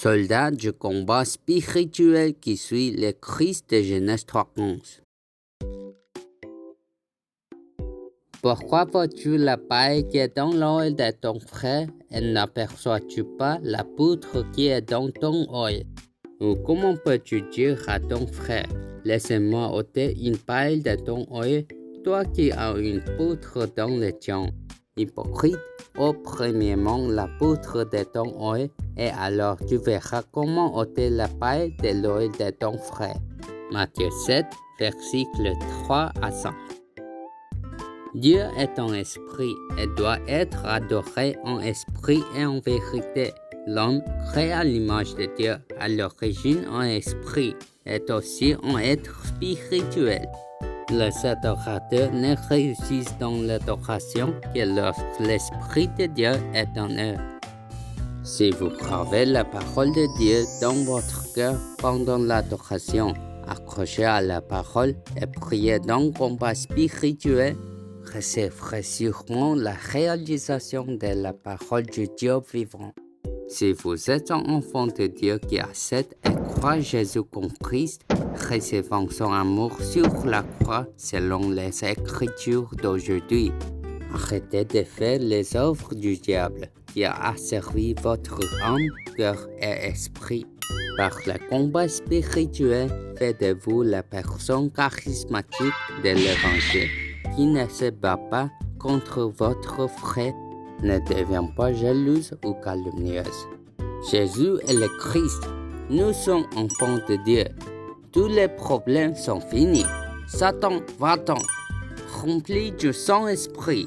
soldat du combat spirituel qui suit le Christ de Genèse 3:11. Pourquoi vois-tu la paille qui est dans l'œil de ton frère et n'aperçois-tu pas la poutre qui est dans ton œil? Ou comment peux-tu dire à ton frère, laisse-moi ôter une paille de ton œil, toi qui as une poutre dans le tien? Hypocrite, ôte premièrement la poutre de ton œil, et alors tu verras comment ôter la paille de l'œil de ton frère. Matthieu 7, versets 3 à 5. Dieu est un esprit et doit être adoré en esprit et en vérité. L'homme, créé à l'image de Dieu, à l'origine un esprit, est aussi un être spirituel. Les adorateurs ne réussissent dans l'adoration que lorsque l'esprit de Dieu est en eux. Si vous gravez la parole de Dieu dans votre cœur pendant l'adoration, accrochez à la parole et priez dans le combat spirituel, recevrez sûrement la réalisation de la parole du Dieu vivant. Si vous êtes un enfant de Dieu qui accepte et croit Jésus comme Christ, recevant son amour sur la croix selon les Écritures d'aujourd'hui, arrêtez de faire les œuvres du diable qui a asservi votre âme, cœur et esprit. Par le combat spirituel, faites de vous la personne charismatique de l'Évangile qui ne se bat pas contre votre frère, ne devient pas jalouse ou calomnieuse. Jésus est le Christ. Nous sommes enfants de Dieu. Tous les problèmes sont finis. Satan, va-t'en, rempli du Saint-Esprit.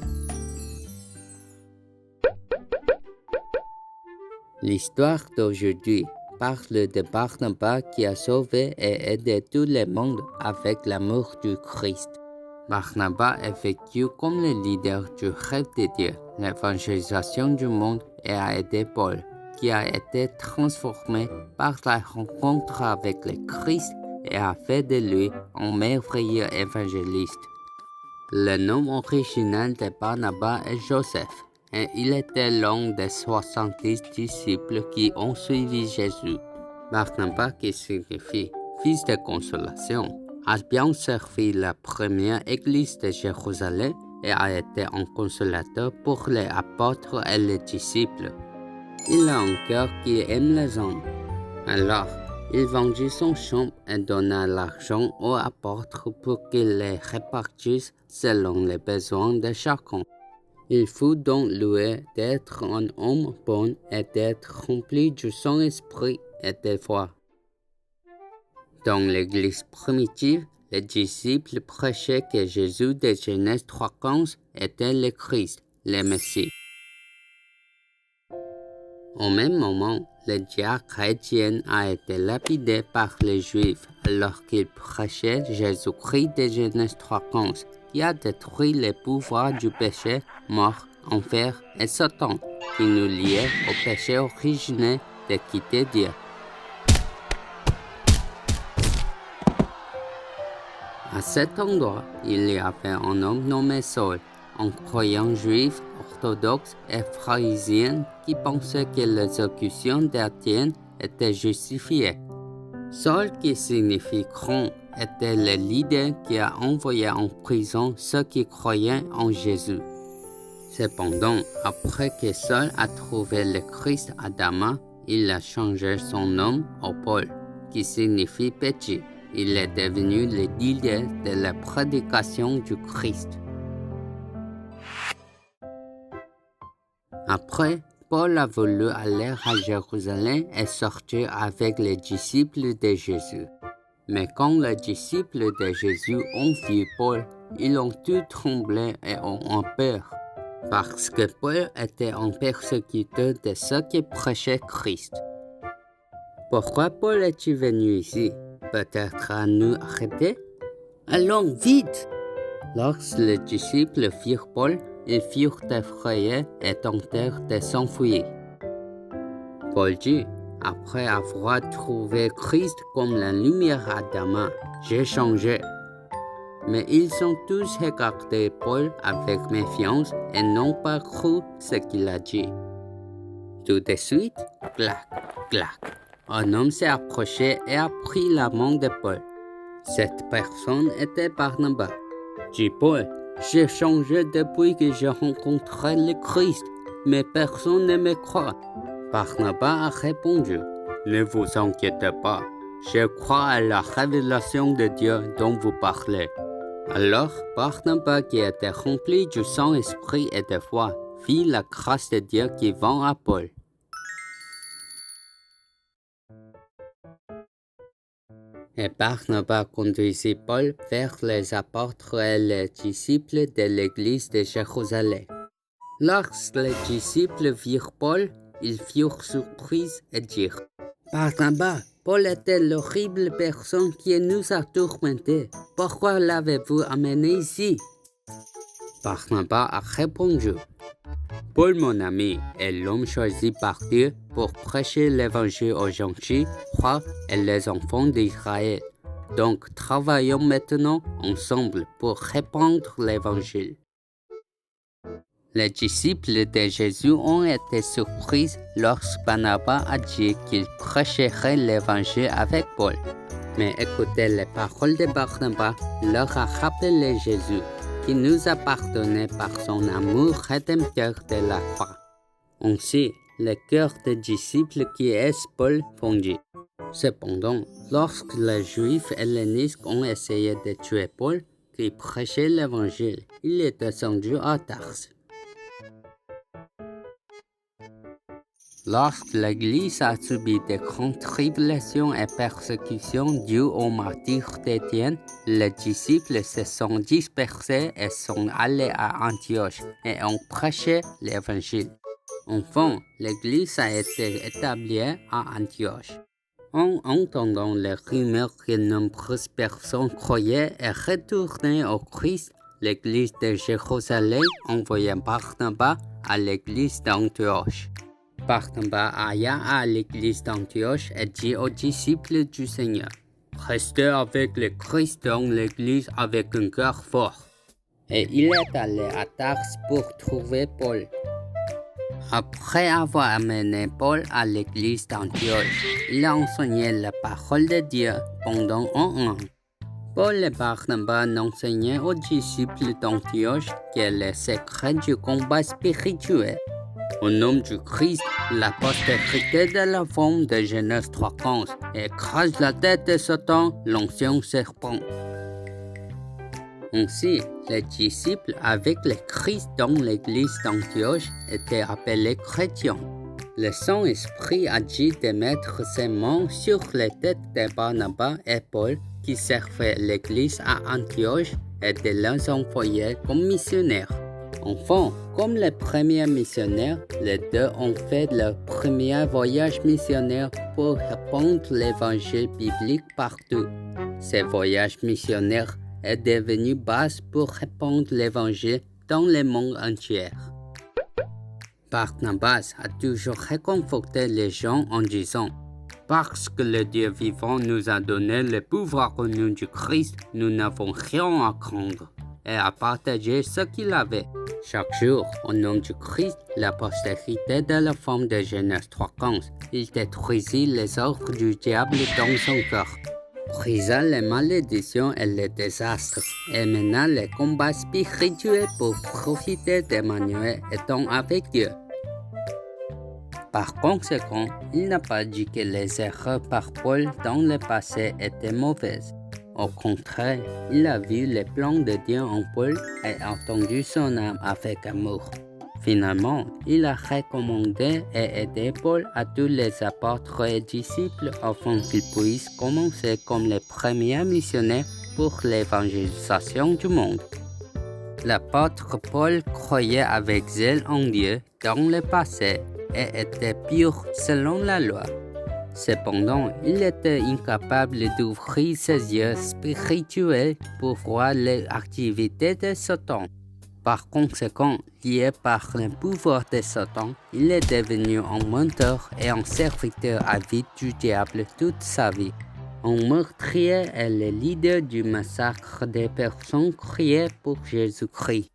L'histoire d'aujourd'hui parle de Barnabas qui a sauvé et aidé tout le monde avec l'amour du Christ. Barnabas est vécu comme le leader du rêve de Dieu, l'évangélisation du monde, et a aidé Paul, qui a été transformé par la rencontre avec le Christ et a fait de lui un merveilleux évangéliste. Le nom original de Barnabas est Joseph, et il était l'un des 70 disciples qui ont suivi Jésus. Barnabas, qui signifie « fils de consolation », a bien servi la première église de Jérusalem et a été un consolateur pour les apôtres et les disciples. Il a un cœur qui aime les hommes. Alors, il vendit son champ et donna l'argent aux apôtres pour qu'ils les répartissent selon les besoins de chacun. Il fut donc loué d'être un homme bon et d'être rempli du Saint-Esprit et de foi. Dans l'Église primitive, les disciples prêchaient que Jésus de Genèse 3:15 était le Christ, le Messie. Au même moment, le diacre chrétien a été lapidé par les Juifs alors qu'il prêchait Jésus-Christ de Genèse 3:15, qui a détruit les pouvoirs du péché, mort, enfer et Satan, qui nous liait au péché originel de quitter Dieu. À cet endroit, il y avait un homme nommé Saul, un croyant juif orthodoxe et pharisien qui pensait que l'exécution d'Étienne était justifiée. Saul, qui signifie grand, était le leader qui a envoyé en prison ceux qui croyaient en Jésus. Cependant, après que Saul a trouvé le Christ à Damas, il a changé son nom en Paul, qui signifie petit. Il est devenu le leader de la prédication du Christ. Après, Paul a voulu aller à Jérusalem et sortir avec les disciples de Jésus. Mais quand les disciples de Jésus ont vu Paul, ils ont tous tremblé et ont eu peur, parce que Paul était un persécuteur de ceux qui prêchaient Christ. Pourquoi Paul est-il venu ici? Peut-être à nous arrêter? Allons vite! Lorsque les disciples virent Paul, ils furent effrayés et tentèrent de s'enfuir. Paul dit, après avoir trouvé Christ comme la lumière à Damas, j'ai changé. Mais ils ont tous regardé Paul avec méfiance et n'ont pas cru ce qu'il a dit. Tout de suite, clac, clac. un homme s'est approché et a pris la main de Paul. Cette personne était Barnabas. Dit Paul, j'ai changé depuis que j'ai rencontré le Christ, mais personne ne me croit. Barnabas a répondu, ne vous inquiétez pas, je crois à la révélation de Dieu dont vous parlez. Alors Barnabas, qui était rempli du Saint-Esprit et de foi, vit la grâce de Dieu qui vint à Paul. Et Barnabas conduisit Paul vers les apôtres et les disciples de l'église de Jérusalem. Lorsque les disciples virent Paul, ils furent surpris et dirent, « Barnabas, Paul était l'horrible personne qui nous a tourmentés. Pourquoi l'avez-vous amené ici ?» Barnabas a répondu, « Paul, mon ami, est l'homme choisi par Dieu pour prêcher l'évangile aux gentils, rois et les enfants d'Israël. Donc, travaillons maintenant ensemble pour répandre l'évangile. » Les disciples de Jésus ont été surpris lorsque Barnabas a dit qu'il prêcherait l'évangile avec Paul. Mais écouter les paroles de Barnabas leur a rappelé Jésus, qui nous a pardonné par son amour rédempteur de la croix. Ainsi, le cœur des disciples qui est Paul fondit. Cependant, lorsque les Juifs hellénistes ont essayé de tuer Paul, qui prêchait l'évangile, il est descendu à Tarse. Lorsque l'Église a subi de grandes tribulations et persécutions dues au martyre d'Étienne, les disciples se sont dispersés et sont allés à Antioche et ont prêché l'Évangile. Enfin, l'Église a été établie à Antioche. En entendant les rumeurs que nombreuses personnes croyaient et retournaient au Christ, l'Église de Jérusalem envoya Barnabas à l'Église d'Antioche. Barnabas alla à l'église d'Antioche et dit aux disciples du Seigneur, « Restez avec le Christ dans l'église avec un cœur fort. » Et il est allé à Tarse pour trouver Paul. Après avoir amené Paul à l'église d'Antioche, il a enseigné la parole de Dieu pendant un an. Paul et Barnabas enseignaient aux disciples d'Antioche que le secret du combat spirituel. Au nom du Christ, la postérité de la femme de Genèse 3:15 écrase la tête de Satan, l'ancien serpent. Ainsi, les disciples avec le Christ dans l'église d'Antioche étaient appelés chrétiens. Le Saint-Esprit a dit de mettre ses mains sur les têtes de Barnabas et Paul qui servaient l'église à Antioche et de les envoyer comme missionnaires. Enfin, comme les premiers missionnaires, les deux ont fait leur premier voyage missionnaire pour répandre l'évangile biblique partout. Ce voyage missionnaire est devenu base pour répandre l'évangile dans le monde entier. Barnabas a toujours réconforté les gens en disant « Parce que le Dieu vivant nous a donné le pouvoir au nom du Christ, nous n'avons rien à craindre. » Et à partager ce qu'il avait. Chaque jour, au nom du Christ, la postérité de la femme de Genèse 3:15, il détruisit les œuvres du diable dans son cœur, brisa les malédictions et les désastres, et mena les combats spirituels pour profiter d'Emmanuel étant avec Dieu. Par conséquent, il n'a pas dit que les erreurs par Paul dans le passé étaient mauvaises. Au contraire, il a vu les plans de Dieu en Paul et entendu son âme avec amour. Finalement, il a recommandé et aidé Paul à tous les apôtres et disciples afin qu'ils puissent commencer comme les premiers missionnaires pour l'évangélisation du monde. L'apôtre Paul croyait avec zèle en Dieu dans le passé et était pur selon la loi. Cependant, il était incapable d'ouvrir ses yeux spirituels pour voir les activités de Satan. Par conséquent, lié par le pouvoir de Satan, il est devenu un menteur et un serviteur avide du diable toute sa vie. Un meurtrier est le leader du massacre des personnes créées pour Jésus-Christ.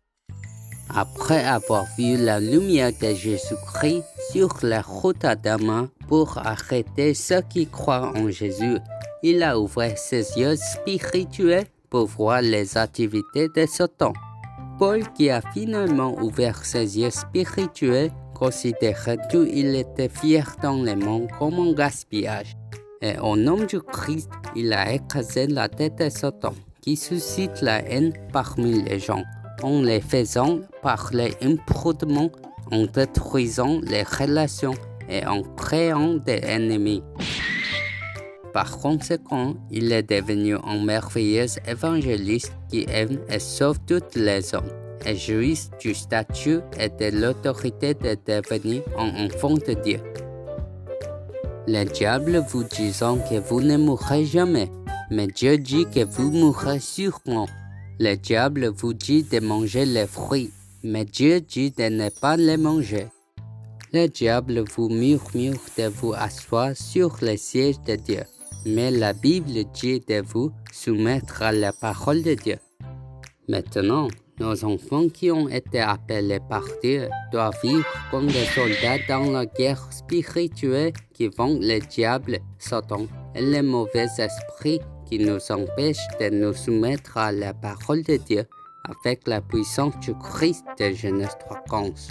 Après avoir vu la lumière de Jésus-Christ sur la route à Damas, pour arrêter ceux qui croient en Jésus. Il a ouvert ses yeux spirituels pour voir les activités de Satan. Paul, qui a finalement ouvert ses yeux spirituels, considérait tout il était fier dans le monde comme un gaspillage. Et au nom du Christ, il a écrasé la tête de Satan, qui suscite la haine parmi les gens, en les faisant parler imprudemment, en détruisant les relations et en créant des ennemis. Par conséquent, il est devenu un merveilleux évangéliste qui aime et sauve tous les hommes, et jouit du statut et de l'autorité de devenir un enfant de Dieu. Le diable vous disant que vous ne mourrez jamais, mais Dieu dit que vous mourrez sûrement. Le diable vous dit de manger les fruits, mais Dieu dit de ne pas les manger. Le diable vous murmure de vous asseoir sur le siège de Dieu, mais la Bible dit de vous soumettre à la parole de Dieu. Maintenant, nos enfants qui ont été appelés par Dieu doivent vivre comme des soldats dans la guerre spirituelle qui vont le diable, Satan et les mauvais esprits qui nous empêchent de nous soumettre à la parole de Dieu avec la puissance du Christ de Genèse 3:15.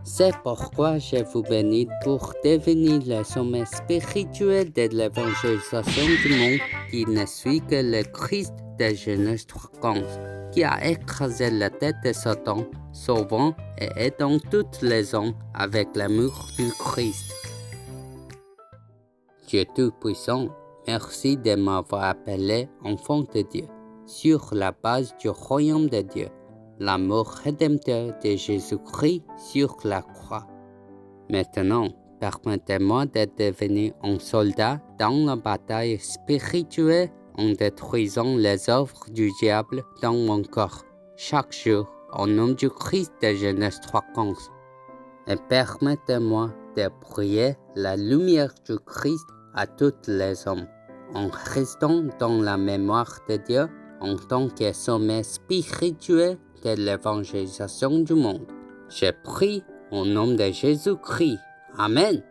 C'est pourquoi je vous bénis pour devenir le sommet spirituel de l'évangélisation du monde qui ne suit que le Christ de Genèse 3:15, qui a écrasé la tête de Satan, sauvant et aidant tous les hommes avec l'amour du Christ. Dieu Tout-Puissant, merci de m'avoir appelé enfant de Dieu, sur la base du royaume de Dieu, l'amour rédempteur de Jésus-Christ sur la croix. Maintenant, permettez-moi de devenir un soldat dans la bataille spirituelle en détruisant les œuvres du diable dans mon corps, chaque jour, au nom du Christ de Genèse 3:15. Et permettez-moi de prier la lumière du Christ à tous les hommes, en restant dans la mémoire de Dieu en tant que sommet spirituel de l'évangélisation du monde. Je prie au nom de Jésus-Christ. Amen.